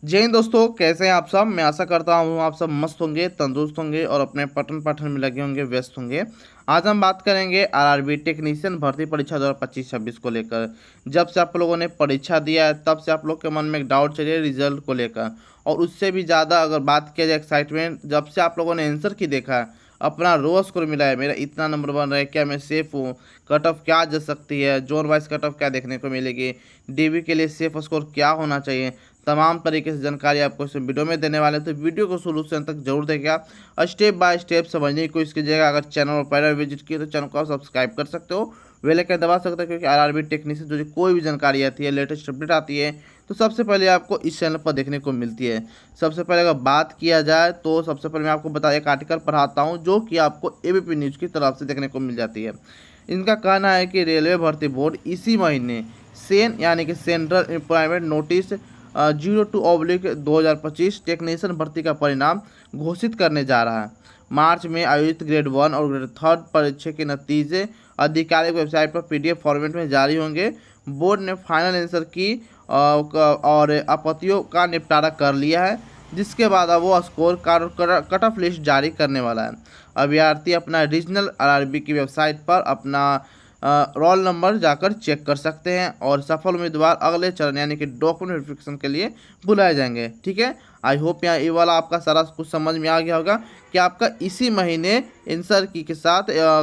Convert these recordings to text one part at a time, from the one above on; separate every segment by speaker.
Speaker 1: जय हिंद दोस्तों, कैसे हैं आप सब। मैं आशा करता हूँ आप सब मस्त होंगे, तंदुरुस्त होंगे और अपने पठन पाठन में लगे होंगे, व्यस्त होंगे। आज हम बात करेंगे आरआरबी टेक्नीशियन भर्ती परीक्षा 2025-26 को लेकर। जब से आप लोगों ने परीक्षा दिया है तब से आप लोग के मन में एक डाउट चलिए रिजल्ट को लेकर, और उससे भी ज़्यादा अगर बात किया जाए एक्साइटमेंट, जब से आप लोगों ने आंसर की देखा है, अपना रो स्कोर मिला है, मेरा इतना नंबर बन रहा है, क्या मैं सेफ हूँ, कट ऑफ क्या जा सकती है, जोन वाइज कट ऑफ क्या देखने को मिलेगी, डीवी के लिए सेफ स्कोर क्या होना चाहिए, तमाम तरीके से जानकारी आपको इस वीडियो में देने वाले हैं। तो वीडियो को शुरू से अंत तक जरूर देखिएगा, स्टेप बाय स्टेप समझने की कोशिश कीजिएगा। अगर चैनल पर पहले विजिट किए तो चैनल को आप सब्सक्राइब कर सकते हो, बेल आइकन दबा सकते हो, क्योंकि आरआरबी टेक्नीशियन जो कोई भी जानकारी आती है, लेटेस्ट अपडेट आती है, तो सबसे पहले आपको इस चैनल पर देखने को मिलती है। सबसे पहले अगर बात किया जाए तो सबसे पहले मैं आपको एक आर्टिकल पढ़ाता हूँ जो कि आपको एबीपी न्यूज़ की तरफ से देखने को मिल जाती है। इनका कहना है कि रेलवे भर्ती बोर्ड इसी महीने सेन यानी कि सेंट्रल एम्प्लॉयमेंट नोटिस 02/2025 टेक्नीशियन भर्ती का परिणाम घोषित करने जा रहा है। मार्च में आयोजित ग्रेड 1 और ग्रेड 3 परीक्षा के नतीजे आधिकारिक वेबसाइट पर पीडीएफ फॉर्मेट में जारी होंगे। बोर्ड ने फाइनल आंसर की और आपत्तियों का निपटारा कर लिया है, जिसके बाद अब वो स्कोर कट ऑफ लिस्ट जारी करने वाला है। अभ्यर्थी अपना रीजनल आरआरबी की वेबसाइट पर अपना रोल नंबर जाकर चेक कर सकते हैं, और सफल उम्मीदवार अगले चरण यानी कि डॉक्यूमेंट वेरिफिकेशन के लिए बुलाए जाएंगे। ठीक है, आई होप यहाँ ये वाला आपका सारा कुछ समझ में आ गया होगा कि आपका इसी महीने आंसर की के साथ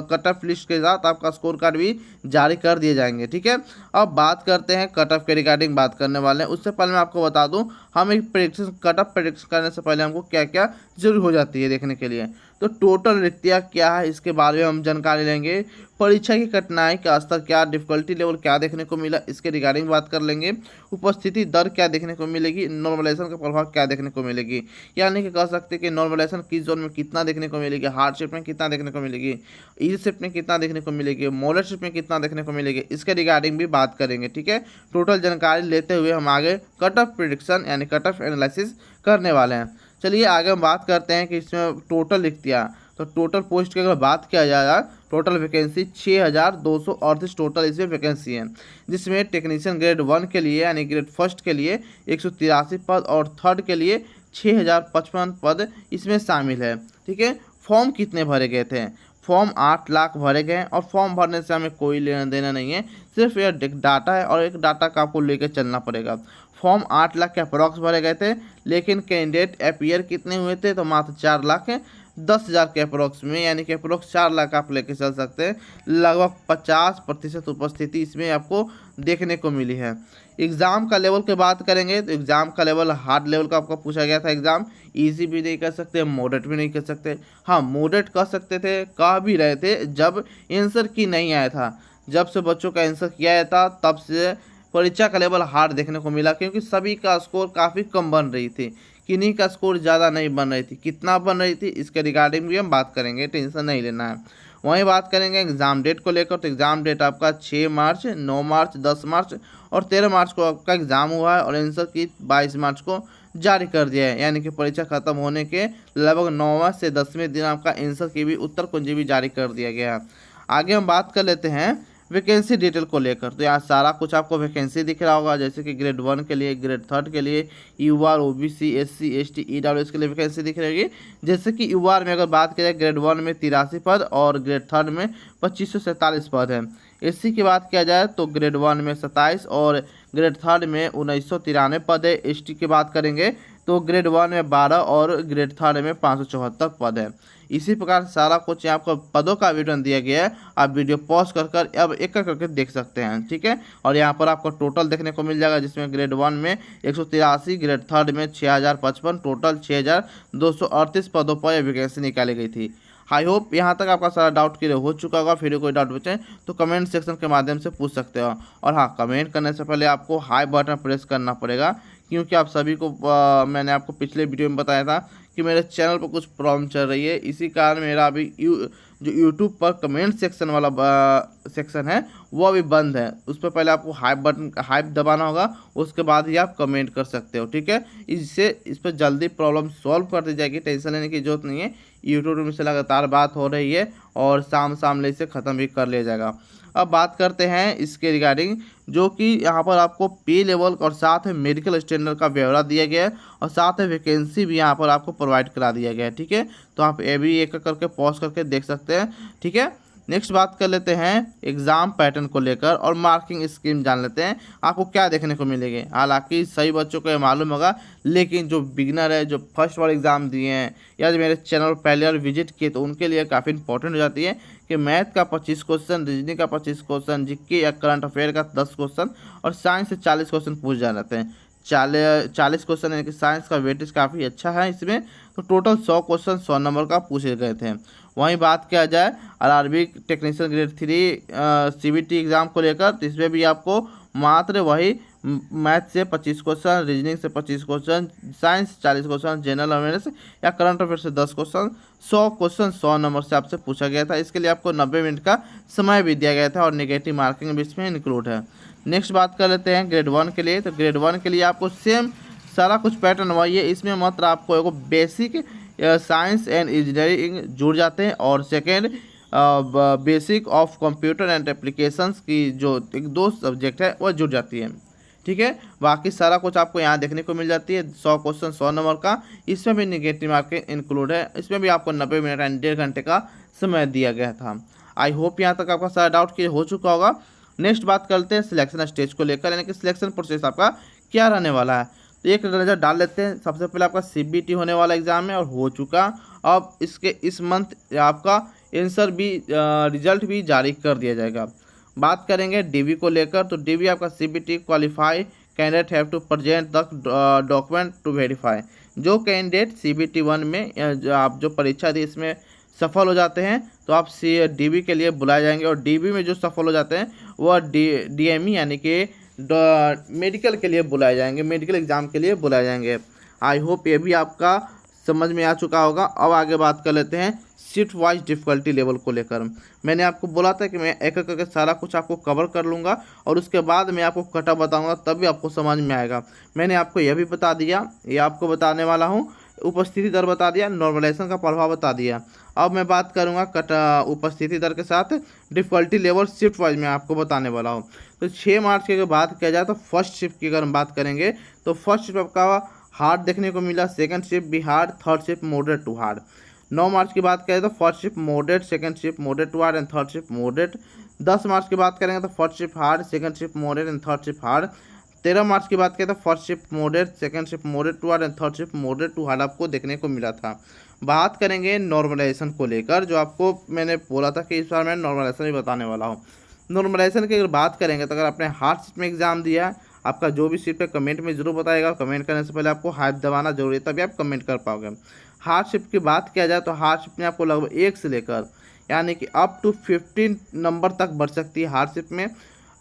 Speaker 1: कट ऑफ लिस्ट के साथ आपका स्कोर कार्ड भी जारी कर दिए जाएंगे। ठीक है, अब बात करते हैं कट ऑफ के रिगार्डिंग बात करने वाले हैं। उससे पहले मैं आपको बता दूं, हम एक प्रेडिक्शन कट ऑफ प्रेडिक्शन करने से पहले हमको क्या क्या जरूरी हो जाती है देखने के लिए। तो टोटल रिक्तियाँ क्या है इसके बारे में हम जानकारी लेंगे। परीक्षा की कठिनाई का स्तर क्या, डिफिकल्टी लेवल क्या देखने को मिला, इसके रिगार्डिंग बात कर लेंगे। उपस्थिति दर क्या देखने को मिलेगी, नॉर्मलाइजेशन का प्रभाव क्या देखने को मिलेगी, यानी कि कह सकते हैं कि नॉर्मलाइजेशन किस जोन में कितना देखने को मिलेगी, हार्ड शेप में कितना देखने को मिलेगी, ईजी शेप में कितना देखने को मिलेगी, मॉडरेट शेप में कितना देखने को मिलेगी, इसके रिगार्डिंग भी बात करेंगे। ठीक है, टोटल जानकारी लेते हुए हम आगे कट ऑफ प्रिडिक्शन यानी कट ऑफ एनालिसिस करने वाले हैं। चलिए आगे हम बात करते हैं कि इसमें टोटल रिक्तियाँ, तो टोटल पोस्ट की अगर बात किया जाएगा, टोटल वैकेंसी 6238 टोटल इसमें वैकेंसी है, जिसमें टेक्नीशियन ग्रेड 1 के लिए यानी ग्रेड फर्स्ट के लिए 183 पद और थर्ड के लिए 6055 पद इसमें शामिल है। ठीक है, फॉर्म कितने भरे गए थे, फॉर्म 8 लाख भरे गए, और फॉर्म भरने से हमें कोई लेना देना नहीं है, सिर्फ यह डाटा है और एक डाटा का आपको लेकर चलना पड़ेगा। फॉर्म 8 लाख के अप्रॉक्स भरे गए थे, लेकिन कैंडिडेट अपीयर कितने हुए थे, तो मात्र 4,10,000 के अप्रोक्स में, यानी कि अप्रोक्स 4 लाख आप लेके चल सकते हैं। लगभग 50% उपस्थिति इसमें आपको देखने को मिली है। एग्ज़ाम का लेवल की बात करेंगे तो एग्ज़ाम का लेवल हार्ड लेवल का आपको पूछा गया था। एग्ज़ाम इजी भी नहीं कर सकते, मॉडरेट भी नहीं कर सकते। हाँ, मॉडरेट कर सकते थे, कह भी रहे थे जब आंसर की नहीं आया था। जब से बच्चों का आंसर किया आया था तब से परीक्षा का लेवल हार्ड देखने को मिला, क्योंकि सभी का स्कोर काफ़ी कम बन रही थी, किन्हीं का स्कोर ज़्यादा नहीं बन रही थी। कितना बन रही थी इसके रिगार्डिंग भी हम बात करेंगे, टेंशन नहीं लेना है। वहीं बात करेंगे एग्ज़ाम डेट को लेकर, तो एग्ज़ाम डेट आपका 6 मार्च, 9 मार्च, 10 मार्च और 13 मार्च को आपका एग्ज़ाम हुआ है, और आंसर की 22 मार्च को जारी कर दिया है, यानी कि परीक्षा खत्म होने के लगभग 9वें से 10वें दिन आपका आंसर की भी उत्तर कुंजी भी जारी कर दिया गया है। आगे हम बात कर लेते हैं वैकेंसी डिटेल को लेकर। तो यहाँ सारा कुछ आपको वैकेंसी दिख रहा होगा, जैसे कि ग्रेड 1 के लिए, ग्रेड 3 के लिए, UR, OBC, SC, ST, EWS के लिए वैकेंसी दिख रही है। जैसे कि यूआर में अगर बात की जाए, ग्रेड 1 में 83 पद और ग्रेड 3 में 2547 पद है। एससी की बात किया जाए तो ग्रेड 1 में 27 और ग्रेड 3 में 1993 पद है। एसटी की बात करेंगे तो ग्रेड 1 में 12 और ग्रेड 3 में 574 पद है। इसी प्रकार सारा कुछ यहाँ आपको पदों का विवरण दिया गया है, आप वीडियो पॉज कर अब एक एक करके देख सकते हैं। ठीक है, और यहाँ पर आपको टोटल देखने को मिल जाएगा, जिसमें ग्रेड 1 में 183, ग्रेड 3 में 6055, टोटल 6238 पदों पर यह वैकेंसी निकाली गई थी। आई होप यहाँ तक आपका सारा डाउट क्लियर हो चुका होगा। फिर कोई डाउट बचे तो कमेंट सेक्शन के माध्यम से पूछ सकते हो। और हाँ, कमेंट करने से पहले आपको हाई बटन प्रेस करना पड़ेगा, क्योंकि आप सभी को मैंने आपको पिछले वीडियो में बताया था कि मेरे चैनल पर कुछ प्रॉब्लम चल रही है। इसी कारण मेरा अभी जो यूट्यूब पर कमेंट सेक्शन वाला सेक्शन है वो अभी बंद है। उस पर पहले आपको हाइप दबाना होगा, उसके बाद ही आप कमेंट कर सकते हो। ठीक है, इससे इस पर जल्दी प्रॉब्लम सॉल्व कर दी जाएगी, टेंशन लेने की जरूरत नहीं है। यूट्यूब में से लगातार बात हो रही है और शाम शाम इसे ख़त्म भी कर लिया जाएगा। अब बात करते हैं इसके रिगार्डिंग, जो कि यहाँ पर आपको पे लेवल और साथ में मेडिकल स्टैंडर्ड का ब्यौरा दिया गया है और साथ में वैकेंसी भी यहाँ पर आपको प्रोवाइड करा दिया गया है। ठीक है, तो आप ये भी एक करके पॉज करके देख सकते हैं। ठीक है, नेक्स्ट बात कर लेते हैं एग्ज़ाम पैटर्न को लेकर और मार्किंग स्कीम जान लेते हैं आपको क्या देखने को मिलेगी। हालांकि सही बच्चों को ये मालूम होगा, लेकिन जो बिगनर है, जो फर्स्ट बार एग्ज़ाम दिए हैं या जो मेरे चैनल पहले बार विजिट किए, तो उनके लिए काफ़ी इंपॉर्टेंट हो जाती है कि मैथ का 25 क्वेश्चन, रीजनिंग का 25 क्वेश्चन, जीके या करंट अफेयर का 10 क्वेश्चन और साइंस से 40 क्वेश्चन पूछ जा रहते हैं। 40 क्वेश्चन, यानी कि साइंस का वेटेज काफ़ी अच्छा है इसमें, तो टोटल 100 क्वेश्चन 100 नंबर का पूछे गए थे। वहीं बात किया जाए RRB technician grade 3 CBT exam को लेकर, तो इसमें भी आपको मात्र वही मैथ से 25 क्वेश्चन, रीजनिंग से 25 question, science 40 question, general awareness या करंट अफेयर से 10 क्वेश्चन, 100 क्वेश्चन 100 नंबर से आपसे पूछा गया था। इसके लिए आपको 90 मिनट का समय भी दिया गया था और नेगेटिव मार्किंग भी इसमें इंक्लूड है। नेक्स्ट बात कर लेते हैं ग्रेड 1 के लिए। तो ग्रेड 1 के लिए आपको सेम सारा कुछ पैटर्न वही है, इसमें मात्र आपको एक बेसिक साइंस एंड इंजीनियरिंग जुड़ जाते हैं और second basic of computer and applications की जो एक 2 सब्जेक्ट है वह जुड़ जाती है। ठीक है, बाकी सारा कुछ आपको यहाँ देखने को मिल जाती है। 100 क्वेश्चन 100 नंबर का, इसमें भी नेगेटिव मार्किंग इंक्लूड है। इसमें भी आपको 90 मिनट एंड 1.5 घंटे का समय दिया गया था। आई होप यहाँ तक आपका सारा डाउट क्लियर हो चुका होगा। नेक्स्ट बात करते हैं सिलेक्शन स्टेज को लेकर, यानी कि सिलेक्शन प्रोसेस आपका क्या रहने वाला है। तो एक नज़र डाल लेते हैं। सबसे पहले आपका सीबीटी होने वाला एग्जाम है और हो चुका। अब इसके इस मंथ आपका आंसर भी रिजल्ट भी जारी कर दिया जाएगा। बात करेंगे डीवी को लेकर, तो डीवी आपका CBT qualify candidate have to present the document to verify. जो कैंडिडेट सीबीटी 1 में आप जो परीक्षा दी इसमें सफल हो जाते हैं, तो आप डीवी के लिए बुलाए जाएंगे और डीवी में जो सफल हो जाते हैं वह डीएमई यानी कि मेडिकल के लिए बुलाए जाएंगे, मेडिकल एग्ज़ाम के लिए बुलाए जाएंगे। आई होप ये भी आपका समझ में आ चुका होगा। अब आगे बात कर लेते हैं शिफ्ट वाइज डिफ़िकल्टी लेवल को लेकर। मैंने आपको बोला था कि मैं एक एक करके सारा कुछ आपको कवर कर लूँगा और उसके बाद मैं आपको कटा बताऊँगा, तभी आपको समझ में आएगा। मैंने आपको यह भी बता दिया, ये आपको बताने वाला हूँ, उपस्थिति दर बता दिया, नॉर्मलाइजेशन का प्रभाव बता दिया। अब मैं बात करूँगा उपस्थिति दर के साथ डिफ़िकल्टी लेवल शिफ्ट वाइज मैं आपको बताने वाला हूँ। तो 6 मार्च की अगर बात किया जाए तो फर्स्ट शिफ्ट की अगर हम बात करेंगे तो फर्स्ट शिफ्ट आपका हार्ड देखने को मिला, सेकंड शिफ्ट भी hard, third shift moderate to hard. 9 मार्च की बात करें तो first shift moderate, second shift moderate to hard and third shift moderate. 10 मार्च की बात करेंगे तो first shift hard, second shift moderate and third shift hard. 13 मार्च की बात करें तो first shift moderate, second shift moderate to hard and third shift moderate to hard आपको देखने को मिला था। बात करेंगे नॉर्मलाइजेशन को लेकर, जो आपको मैंने बोला था कि इस बार मैं नॉर्मलाइजेशन ही बताने वाला हूँ। नॉर्मलाइजेशन की अगर बात करेंगे तो अगर आपने हार्ड शिफ्ट में एग्जाम दिया है, आपका जो भी शिफ्ट है कमेंट में जरूर बताएगा। कमेंट करने से पहले आपको हाइप दबाना जरूरी है, तभी आप कमेंट कर पाओगे। हार्ड शिफ्ट की बात किया जाए तो हार्ड शिफ्ट में आपको लगभग 1 से लेकर यानी कि अप टू 15 नंबर तक बढ़ सकती है हार्ड शिफ्ट में।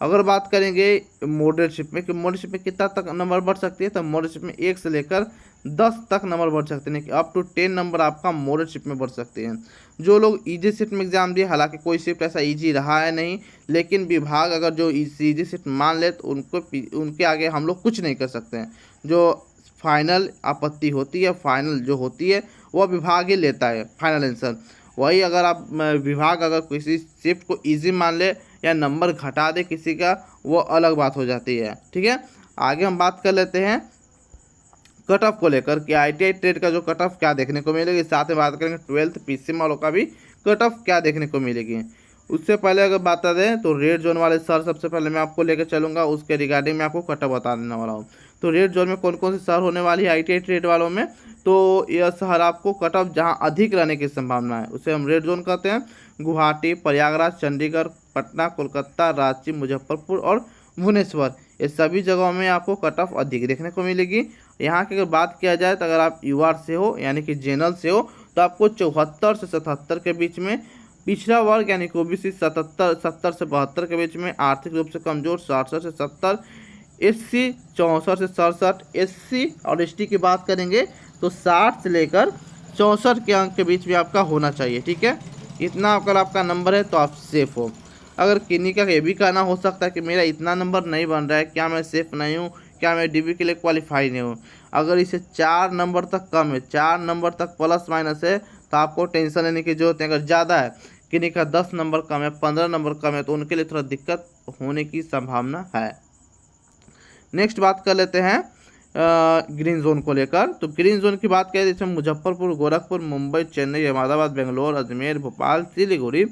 Speaker 1: अगर बात करेंगे मॉडरेट शिफ्ट में कि मॉडरेट शिफ्ट में कितना तक नंबर बढ़ सकती है, तो मॉडरेट शिफ्ट में 1 से लेकर 10 तक नंबर बढ़ सकते हैं, कि अप टू 10 नंबर आपका मॉडरेट शिफ्ट में बढ़ सकते हैं। जो लोग ईजी शिफ्ट में एग्जाम दिए, हालांकि कोई शिफ्ट ऐसा ईजी रहा है नहीं, लेकिन विभाग अगर जो ईजी शिफ्ट मान ले तो उनके आगे हम लोग कुछ नहीं कर सकते हैं। जो फाइनल आपत्ति होती है, फाइनल जो होती है वह विभाग ही लेता है फाइनल आंसर। वही अगर आप विभाग अगर किसी शिफ्ट को इजी मान ले या नंबर घटा दे किसी का, वो अलग बात हो जाती है। ठीक है, आगे हम बात कर लेते हैं कट ऑफ को लेकर कि ITI ट्रेड का जो कट ऑफ क्या देखने को मिलेगी, साथ में बात करेंगे 12th PCM वालों का भी कट ऑफ क्या देखने को मिलेगी। उससे पहले अगर बता दें तो रेड जोन वाले सर सबसे पहले मैं आपको लेकर चलूँगा, उसके रिगार्डिंग मैं आपको कट ऑफ बता देने वाला हूँ। तो रेड जोन में कौन कौन से शहर होने वाली है ITI ट्रेड वालों में, तो यह शहर आपको कट ऑफ जहाँ अधिक रहने की संभावना है उसे हम रेड जोन कहते हैं। गुवाहाटी, प्रयागराज, चंडीगढ़, पटना, कोलकाता, रांची, मुजफ्फरपुर और भुवनेश्वर, ये सभी जगहों में आपको कट ऑफ अधिक देखने को मिलेगी। यहाँ की अगर बात किया जाए तो अगर आप UR से हो यानी कि जनरल से हो तो आपको 74 से 77 के बीच में, पिछड़ा वर्ग यानी कि OBC 70 से 72 के बीच में, आर्थिक रूप से कमजोर 67 से 70, SC 64 से 67, SC और ST की बात करेंगे तो 60 से लेकर 64 के अंक के बीच में आपका होना चाहिए। ठीक है, इतना अगर आपका नंबर है तो आप सेफ हो। अगर किन्हीं का ये भी कहना हो सकता है कि मेरा इतना नंबर नहीं बन रहा है, क्या मैं सेफ नहीं हूँ, क्या मैं DV के लिए क्वालिफाई नहीं हूँ। अगर इसे 4 नंबर तक कम है, 4 नंबर तक प्लस माइनस है, तो आपको टेंशन लेने की जरूरत है। अगर ज़्यादा है किन्हीं का 10 नंबर कम है, 15 नंबर कम है, तो उनके लिए थोड़ा दिक्कत होने की संभावना है। नेक्स्ट बात कर लेते हैं ग्रीन जोन को लेकर। तो ग्रीन जोन की बात करें इसमें मुजफ्फरपुर, गोरखपुर, मुंबई, चेन्नई, अहमदाबाद, बेंगलोर, अजमेर, भोपाल, सिलीगुड़ी,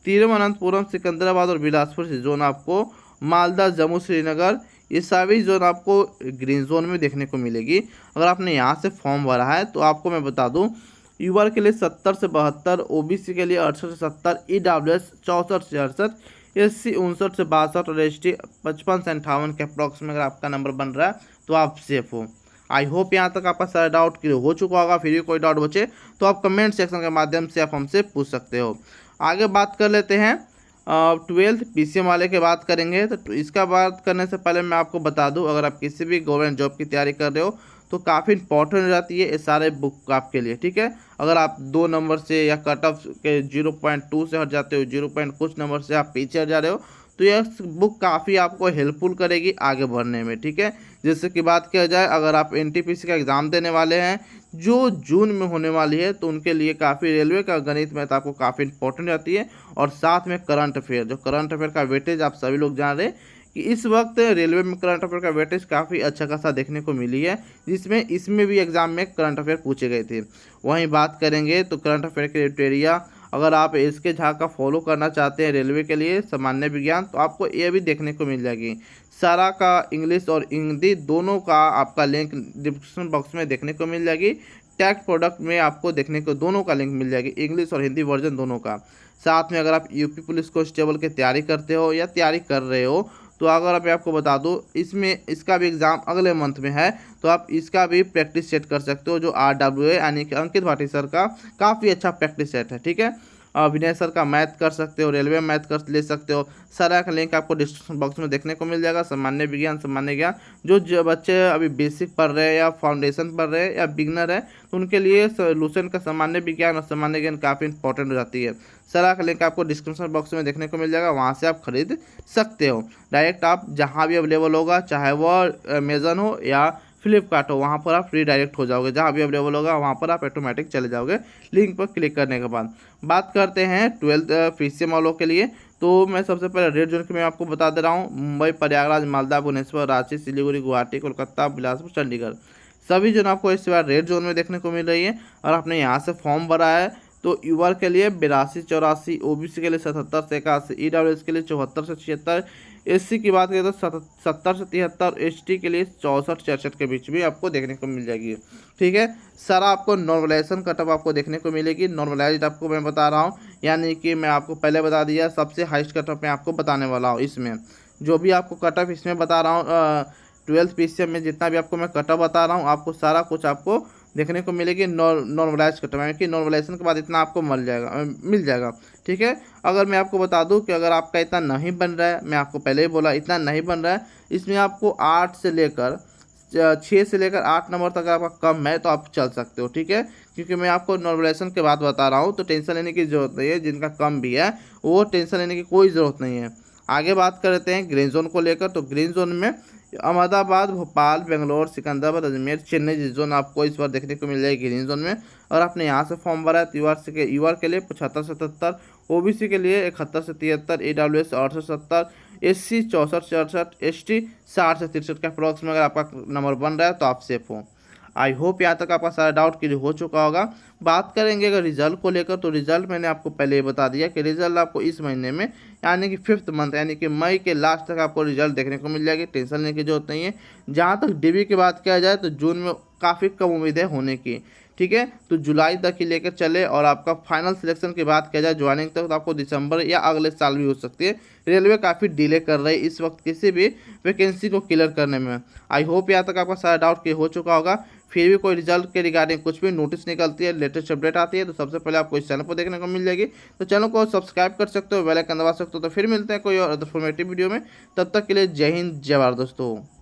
Speaker 1: तिरुवनंतपुरम, सिकंदराबाद और बिलासपुर से जोन आपको, मालदा, जम्मू, श्रीनगर, ये सभी जोन आपको ग्रीन जोन में देखने को मिलेगी। अगर आपने यहाँ से फॉर्म भरा है तो आपको मैं बता दूँ, यूआर के लिए 70 से 72, ओबीसी के लिए 68 से 70, ईडब्ल्यूएस 64 से 68, एससी 59 से 62 और एसटी 55 से 58 के अप्रॉक्स में अगर आपका नंबर बन रहा है तो आप सेफ हो। आई होप यहाँ तक आपका सारा डाउट क्लियर हो चुका होगा। फिर भी कोई डाउट बचे तो आप कमेंट सेक्शन के माध्यम से आप हमसे पूछ सकते हो। आगे बात कर लेते हैं 12th पीसीएम वाले की बात करेंगे। तो इसका बात करने से पहले मैं आपको बता दूं, अगर आप किसी भी गवर्नमेंट जॉब की तैयारी कर रहे हो तो काफ़ी इंपॉर्टेंट हो जाती है ये सारे बुक आपके लिए, ठीक है। अगर आप 2 नंबर से या कट ऑफ के 0.2 से हट जाते हो, 0 कुछ नंबर से आप पीछे हट जा रहे हो, तो यह बुक काफ़ी आपको हेल्पफुल करेगी आगे बढ़ने में, ठीक है। जैसे कि बात किया जाए, अगर आप एनटीपीसी का एग्ज़ाम देने वाले हैं जो जून में होने वाली है, तो उनके लिए काफ़ी रेलवे का गणित मैथ आपको काफ़ी इंपॉर्टेंट रहती है। और साथ में करंट अफेयर, जो करंट अफेयर का वेटेज आप सभी लोग जान रहे हैं कि इस वक्त रेलवे में करंट अफेयर का वेटेज काफ़ी अच्छा खासा देखने को मिली है, जिसमें इसमें भी एग्जाम में करंट अफेयर पूछे गए थे। वहीं बात करेंगे तो करंट अफेयर क्राइटेरिया, अगर आप एसके झा का फॉलो करना चाहते हैं रेलवे के लिए सामान्य विज्ञान, तो आपको ये भी देखने को मिल जाएगी। सारा का इंग्लिश और हिंदी दोनों का आपका लिंक डिस्क्रिप्शन बॉक्स में देखने को मिल जाएगी। टैक्स प्रोडक्ट में आपको देखने को दोनों का लिंक मिल जाएगी, इंग्लिश और हिंदी वर्जन दोनों का। साथ में अगर आप यूपी पुलिस कांस्टेबल की तैयारी करते हो या तैयारी कर रहे हो, तो अगर आप आपको बता दूं, इसमें इसका भी एग्ज़ाम अगले मंथ में है, तो आप इसका भी प्रैक्टिस सेट कर सकते हो, जो RWA यानी कि अंकित भाटी सर का काफ़ी अच्छा प्रैक्टिस सेट है, ठीक है। विनय सर का मैथ कर सकते हो, रेलवे मैथ कर ले सकते हो। सारा का लिंक आपको डिस्क्रिप्शन बॉक्स में देखने को मिल जाएगा। सामान्य विज्ञान, सामान्य ज्ञान, जो बच्चे अभी बेसिक पढ़ रहे हैं या फाउंडेशन पढ़ रहे हैं या बिगनर है, तो उनके लिए सोल्यूशन का सामान्य विज्ञान और सामान्य ज्ञान काफ़ी इंपॉर्टेंट हो जाती है। सारा का लिंक आपको डिस्क्रिप्शन बॉक्स में देखने को मिल जाएगा, वहाँ से आप खरीद सकते हो। डायरेक्ट आप जहाँ भी अवेलेबल होगा, चाहे वो अमेजन हो या फ्लिपकार्ट हो, वहाँ पर आप डायरेक्ट हो जाओगे। जहाँ भी अवेलेबल होगा वहाँ पर आप ऑटोमेटिक चले जाओगे लिंक पर क्लिक करने के बाद। बात करते हैं 12th पीसीएम वालों के लिए। तो मैं सबसे पहले रेड जोन की मैं आपको बता दे रहा हूँ। मुंबई, प्रयागराज, मालदा, भुवनेश्वर, रांची, सिलीगुड़ी, गुवाहाटी, कोलकाता, बिलासपुर, चंडीगढ़, सभी जोन आपको इस बार रेड जोन में देखने को मिल रही है। और आपने यहाँ से फॉर्म भरा है तो यूआर के लिए 82 84, ओबीसी के लिए 77 से 81, ईडब्ल्यूएस के लिए 74 से 76, एससी की बात करें तो 70 से 73, एसटी के लिए 64 66 के बीच भी आपको देखने को मिल जाएगी, ठीक है। सारा आपको नॉर्मलाइजेशन कटअप आपको देखने को मिलेगी। नॉर्मलाइज आपको मैं बता रहा हूँ, यानी कि मैं आपको पहले बता दिया सबसे हाईएस्ट कटअप मैं आपको बताने वाला हूँ। इसमें जो भी आपको कटअप इसमें बता रहा हूँ 12th पीसीएम में जितना भी आपको मैं कटअप बता रहा हूँ, आपको सारा कुछ आपको देखने को मिलेगी नॉर्मलाइज कटअप, यानी कि नॉर्मलाइजेशन के बाद इतना आपको मिल जाएगा, ठीक है। अगर मैं आपको बता दूं कि अगर आपका इतना नहीं बन रहा है, मैं आपको पहले ही बोला इतना नहीं बन रहा है, इसमें आपको 8 से लेकर 6 से लेकर 8 नंबर तक आपका कम है तो आप चल सकते हो, ठीक है। क्योंकि मैं आपको नॉर्मलाइजेशन के बाद बता रहा हूँ, तो टेंशन लेने की ज़रूरत नहीं है। जिनका कम भी है वो टेंशन लेने की कोई ज़रूरत नहीं है। आगे बात करते हैं ग्रीन जोन को लेकर। तो ग्रीन जोन में अहमदाबाद, भोपाल, बेंगलोर, सिकंदराबाद, अजमेर, चेन्नई जोन आपको इस बार देखने को मिल जाएगी ग्रीन जोन में। और आपने यहाँ से फॉर्म भरा है तो यूआर के लिए 75 से 77, ओबीसी के लिए 71 से 73, ईडब्ल्यूएस 68 से 70, एससी 64 से 68, एसटी 60 से 63 के अप्रॉक्स में अगर आपका नंबर बन रहा है तो आप सेफ हो। आई होप यहाँ तक आपका सारा डाउट क्लियर हो चुका होगा। बात करेंगे अगर रिजल्ट को लेकर, तो रिजल्ट मैंने आपको पहले ही बता दिया कि रिजल्ट आपको इस महीने में यानी कि 5th मंथ यानी कि मई के लास्ट तक आपको रिजल्ट देखने को मिल जाएगी। टेंशन लेने की जरूरत नहीं है। जहाँ तक डीबी की बात किया जाए तो जून में काफ़ी कम उम्मीद है होने की, ठीक है। तो जुलाई तक ही लेकर चले। और आपका फाइनल सिलेक्शन की बात किया जाए ज्वाइनिंग तक, तो आपको दिसंबर या अगले साल भी हो सकती है। रेलवे काफ़ी डिले कर रही है इस वक्त किसी भी वैकेंसी को क्लियर करने में। आई होप यहाँ तक आपका सारा डाउट क्लियर हो चुका होगा। फिर भी कोई रिजल्ट के रिगार्डिंग कुछ भी नोटिस निकलती है, लेटेस्ट अपडेट आती है, तो सबसे पहले आपको इस चैनल पर देखने को मिल जाएगी। तो चैनल को सब्सक्राइब कर सकते हो, बेल आइकन दबा सकते हो। तो फिर मिलते हैं कोई और इन्फॉर्मेटिव वीडियो में। तब तक के लिए जय हिंद, जय भारत दोस्तों।